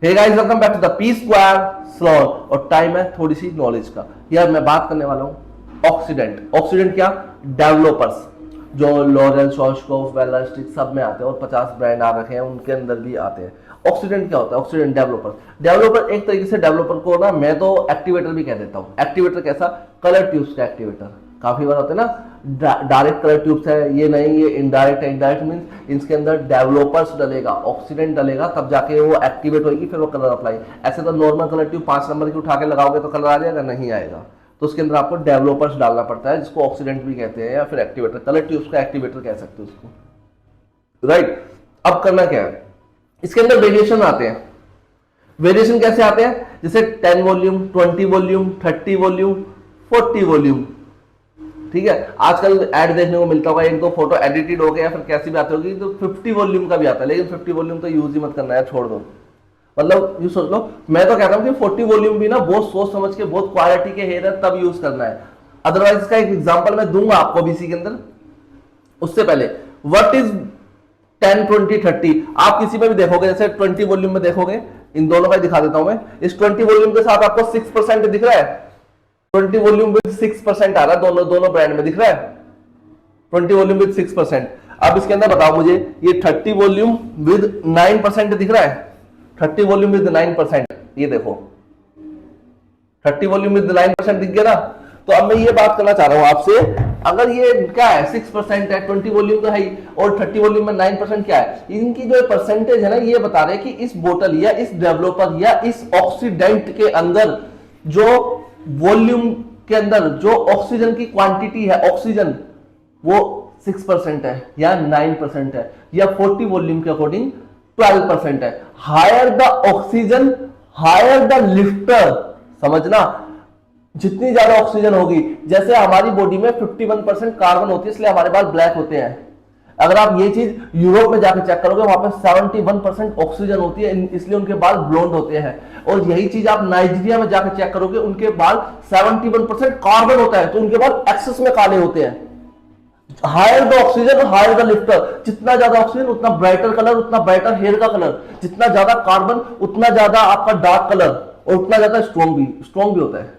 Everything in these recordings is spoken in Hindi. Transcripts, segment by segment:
Hey guys, welcome back to the P square salon. और टाइम है थोड़ी सी नॉलेज का। यार मैं बात करने वाला हूं ऑक्सीडेंट। ऑक्सीडेंट क्या? डेवलपर्स, जो लॉरेल, शॉर्शकॉफ, वेलस्टिक सब में आते हैं और 50 ब्रांड आ रखे हैं, उनके अंदर भी आते हैं। ऑक्सीडेंट क्या होता है? Oxidant developer. डेवलपर एक तरीके से डेवलपर को ना मैं तो एक्टिवेटर भी कह देता हूँ। एक्टिवेटर कैसा? कलर ट्यूब्स का एक्टिवेटर। काफी बार होते हैं ना डायरेक्ट कलर ट्यूब्स है, ये नहीं, ये इनडायरेक्ट है। इनडायरेक्ट मींस इसके अंदर डेवलपर्स डलेगा, ऑक्सीडेंट डलेगा, तब जाके वो एक्टिवेट होगी, फिर वो कलर अप्लाई। ऐसे तो नॉर्मल कलर ट्यूब 5 नंबर की उठा के लगाओगे तो कलर आ जाएगा? नहीं आएगा। तो उसके अंदर आपको डेवलपर्स डालना पड़ता है, जिसको ऑक्सीडेंट भी कहते हैं या फिर एक्टिवेटर। कलर ट्यूब्स का एक्टिवेटर कह सकते हो उसको, राइट। अब करना क्या है, इसके अंदर वेरिएशन आते हैं। वेरिएशन कैसे आते हैं? जैसे 10 वॉल्यूम, 20 वॉल्यूम, 30 वॉल्यूम, 40 वॉल्यूम। ठीक है, आजकल ऐड देखने को मिलता होगा, एक दो फोटो एडिटेड हो गए या फिर कैसी भी आती होगी, तो 50 वॉल्यूम का भी आता है। लेकिन 50 वॉल्यूम तो यूज ही मत करना है, छोड़ दो। मतलब यू सोच लो, मैं तो कहता हूं कि 40 वॉल्यूम भी ना बहुत सोच समझ के, बहुत क्वालिटी के हेयर है तब यूज करना है। अदरवाइज इसका एक एग्जांपल मैं दूंगा आपको बीसी के अंदर। उससे पहले व्हाट इज 10, 20, 30? आप किसी में भी देखोगे, जैसे 20 वॉल्यूम में देखोगे, इन दोनों का दिखा देता हूं मैं। इस 20 वॉल्यूम के साथ आपको 6% दिख रहा है। 20 वॉल्यूम विद 6% आ रहा है, दोनों ब्रांड में दिख रहा है। 20 वॉल्यूम विद 6%। अब इसके अंदर बताओ मुझे, ये 30 वॉल्यूम विद 9% दिख रहा है। 30 वॉल्यूम विद 9%, ये देखो 30 वॉल्यूम विद 9% दिख गया ना। तो अब मैं ये बात करना चाह रहा हूं आपसे, अगर ये क्या है 6% है, 20 वॉल्यूम तो है ही, और 30 वॉल्यूम में 9% क्या है? इनकी जो परसेंटेज है ना, ये बता रहे हैं कि इस बोतल या इस डेवलपर या इस ऑक्सीडेंट के अंदर जो वॉल्यूम के अंदर जो ऑक्सीजन की क्वांटिटी है, ऑक्सीजन वो 6% है या 9% है या 40 वॉल्यूम के अकॉर्डिंग 12% है। Higher the oxygen higher the lifter. समझना, जितनी ज्यादा ऑक्सीजन होगी, जैसे हमारी बॉडी में 51% कार्बन होती है, इसलिए हमारे बाल ब्लैक होते हैं। अगर आप ये चीज यूरोप में जाकर चेक करोगे, वहां पे 71% ऑक्सीजन होती है, इसलिए उनके बाल ब्लोंड होते हैं। और यही चीज आप नाइजीरिया में जाकर चेक करोगे, उनके बाल 71% कार्बन होता है, तो उनके बाल एक्सेस में काले होते हैं। Higher the oxygen higher the lifter. जितना ज्यादा ऑक्सीजन उतना ब्राइटर कलर, उतना ब्राइटर हेयर का कलर। जितना ज्यादा कार्बन उतना ज्यादा आपका डार्क कलर, और उतना ज्यादा स्ट्रॉन्ग भी होता है।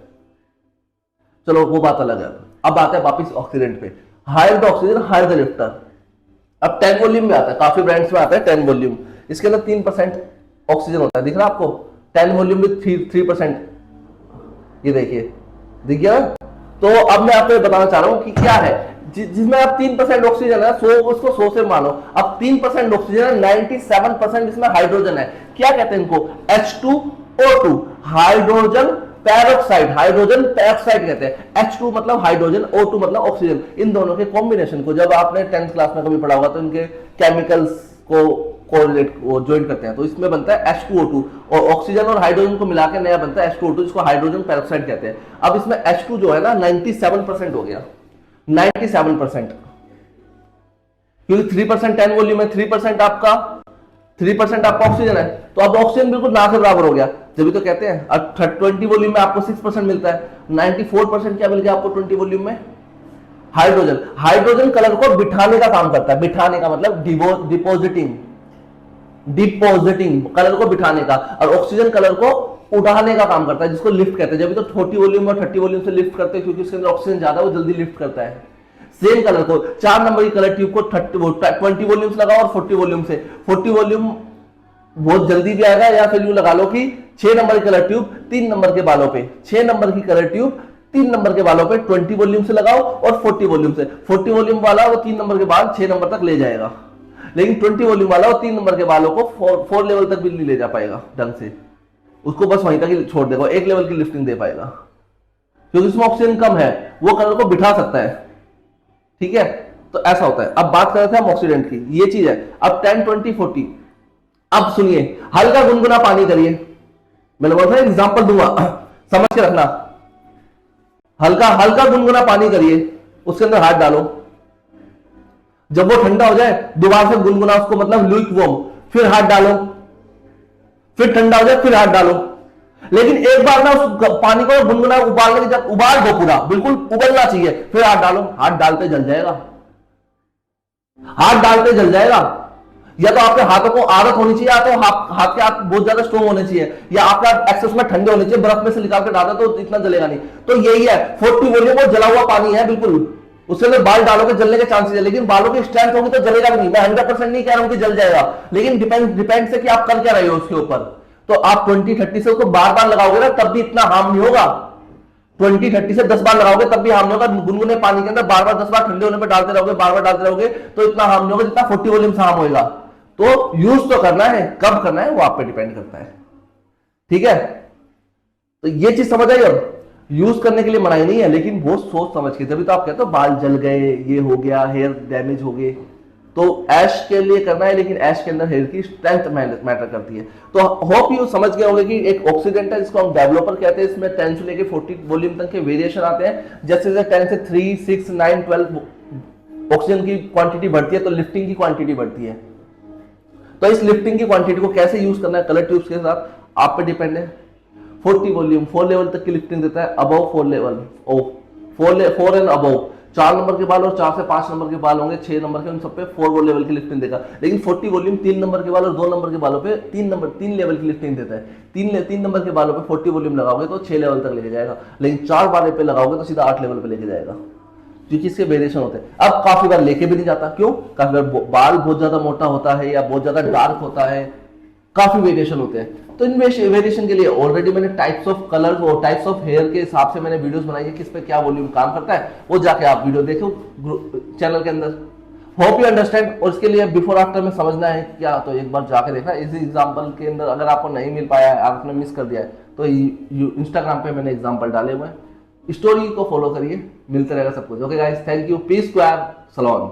चलो वो बात अलग है। अब आता है वापिस ऑक्सीडेंट पे। Higher the oxygen higher the lifter. अब 10 वॉल्यूम में आता है, काफी ब्रांड्स में आता है 10 वॉल्यूम। इसके अंदर 3% ऑक्सीजन होता है, दिख रहा है आपको? 10 वॉल्यूम में 3%, ये देखिए, दिख गया। तो अब मैं आपको बताना चाह रहा हूं कि क्या है जिसमें अब 3% ऑक्सीजन है, 100 उसको 100 से मानो। अब 3% ऑक्सीजन है, 97% इसमें हाइड्रोजन है। क्या कहते हैं इनको? H2O2, hydrogen peroxide. Hydrogen peroxide कहते हैं। H2 मतलब हाइड्रोजन, O2 मतलब ऑक्सीजन। इन दोनों के कॉम्बिनेशन को जब आपने 10th क्लास में कभी पढ़ा होगा तो इनके केमिकल्स को कोरिलेट ज्वाइन करते हैं, तो इसमें बनता है H2O2, और ऑक्सीजन और हाइड्रोजन को मिलाकर नया बनता है H2O2, जिसको हाइड्रोजन पेरोक्साइड कहते हैं। अब इसमें H2 जो है ना 97% हो गया, 97%, क्योंकि 3% 10 वॉल्यूम में 3% आपका 3% आपका ऑक्सीजन है, तो अब ऑक्सीजन बिल्कुल ना से बराबर हो गया। जब भी तो कहते हैं, अब 20 वॉल्यूम में आपको 6% मिलता है, 94% क्या मिल गया आपको 20 वॉल्यूम में? हाइड्रोजन। हाइड्रोजन कलर को बिठाने का काम करता है। बिठाने का मतलब डिपोजिटिंग कलर को बिठाने का, और ऑक्सीजन कलर को उठाने का काम करता है, जिसको लिफ्ट कहते हैं। जब भी तो 40 वॉल्यूम और 30 वॉल्यूम से लिफ्ट करते हैं, क्योंकि उसके अंदर ऑक्सीजन ज्यादा, वो जल्दी लिफ्ट करता है। सेम कलर को 4 नंबर की कलर ट्यूब को 20 वॉल्यूम से लगाओ और 40 वॉल्यूम से। 40 वॉल्यूम बहुत जल्दी भी आएगा, या फिर यूं लगा लो कि 6 नंबर की कलर ट्यूब 3 नंबर के बालों पे, 6 नंबर की कलर ट्यूब 3 नंबर के बालों पे 20 वॉल्यूम से लगाओ और 40 वॉल्यूम से। 40 वॉल्यूम वाला वो 3 नंबर के बाल 6 नंबर तक ले जाएगा, लेकिन 20 वॉल्यूम वाला वो 3 नंबर के बालों को 4 लेवल तक भी नहीं ले जा पाएगा ढंग से। उसको बस वहीं तक ही छोड़ देगा, 1 लेवल की लिफ्टिंग दे पाएगा, क्योंकि उसमें ऑक्सीजन कम है, वो कलर को बिठा सकता है। ठीक है, तो ऐसा होता है। अब बात कर रहे थे हम ऑक्सीडेंट की, ये चीज है। अब 10, 20, 40। अब सुनिए, हल्का गुनगुना पानी करिए। मैंने बोला था एग्जांपल दूंगा, समझ के रखना। हल्का गुनगुना पानी करिए, उसके अंदर हाथ डालो। जब वो ठंडा हो जाए, दोबारा से गुनगुना उसको, मतलब लुक वॉर्म, फिर हाथ डालो, फिर ठंडा हो जाए, फिर हाथ डालो। लेकिन एक बार ना उस पानी को गुनगुना उबालने की जब उबाल दो, पूरा बिल्कुल उबलना चाहिए, फिर हाथ डालो। हाथ डालते जल जाएगा, हाथ डालते जल जाएगा। या तो आपके हाथों को आदत होनी चाहिए, या तो हाथ के हाथ बहुत ज्यादा स्ट्रॉन्ग होने चाहिए, या आपका एक्सेस में ठंडे होने चाहिए, बर्फ में से निकाल के डालते तो इतना जलेगा नहीं। तो यही है 40 वॉल्यूम, वो जला हुआ पानी है बिल्कुल, उसके अंदर बाल डालोगे जलने के चांसेस है, लेकिन बालों की स्ट्रेंथ होगी तो जलेगा भी नहीं। मैं 100% नहीं कह रहा हूं कि जल जाएगा, लेकिन डिपेंड से कि आप कर क्या रहे हो उसके ऊपर। तो आप 20-30 से उसको बार बार लगाओगे ना, तब भी इतना हार्म नहीं होगा। 20-30 से 10 बार लगाओगे तब भी हार्म नहीं होगा। गुनगुने पानी के अंदर बार बार 10 बार ठंडे होने पर डालते रहोगे, बार बार डालते रहोगे, तो इतना हार्म नहीं होगा जितना 40 वॉल्यूम से हार्म होगा। तो यूज तो करना है, कब करना है वो आप पे डिपेंड करता है, ठीक है। तो ये चीज समझ आई। अब यूज करने के लिए मनाही नहीं है, लेकिन वो सोच समझ के, तभी तो आप कहते हो बाल जल गए, ये हो गया, हेयर डैमेज हो गए, तो ऐश के लिए करना है, लेकिन ऐश के अंदर हेयर की स्ट्रेंथ मैटर करती है। तो होप यू समझ गए होंगे कि एक ऑक्सीडेंट है जिसको हम डेवलपर कहते हैं, इसमें 10 से लेके 40 वॉल्यूम तक के वेरिएशन आते हैं। जैसे 10 से 3, 6, 9, 12 ऑक्सीजन की क्वांटिटी बढ़ती है तो लिफ्टिंग की क्वांटिटी बढ़ती है। तो इस लिफ्टिंग की क्वांटिटी को कैसे यूज करना है कलर ट्यूब्स के साथ, आप पे डिपेंड है। 40 वॉल्यूम 4 लेवल तक की लिफ्टिंग देता है, above 4 level, 4 and above, 4 number के बाल और 4 से 5 नंबर के बाल होंगे, 6 नंबर के, उन सब पे 4 लेवल की लिफ्टिंग देगा। लेकिन 40 वॉल्यूम 3 नंबर के बाल और 2 नंबर के बालों पे 3 लेवल की लिफ्टिंग देता है। 3 नंबर के बालों पे 40 वॉल्यूम लगाओगे तो 6 लेवल तक लेके जाएगा, लेकिन 4 वाले पे लगाओगे तो सीधा 8 लेवल पे लेके जाएगा, क्योंकि इसके वेरिएशन होते हैं। अब काफी बार लेके भी नहीं जाता, क्यों? काफी बार बाल बहुत ज्यादा मोटा होता है या बहुत ज्यादा डार्क होता है, काफी वेरिएशन होते हैं। तो इन वेरिएशन के लिए ऑलरेडी मैंने टाइप्स ऑफ कलर्स और टाइप्स ऑफ हेयर के हिसाब से मैंने वीडियोस बनाई है, किस पे क्या वॉल्यूम काम करता है, वो जाके आप वीडियो देखो चैनल के अंदर। Hope you understand. और इसके लिए बिफोर आफ्टर में समझना है क्या, तो एक बार जाके देखना। इसी एग्जांपल के अंदर अगर आपको नहीं मिल पाया है, आपने मिस कर दिया है, तो इंस्टाग्राम पे मैंने एग्जांपल डाले हुए हैं, स्टोरी को फॉलो करिए, मिलते रहेगा सब कुछ। Okay guys, thank you, peace square, salon.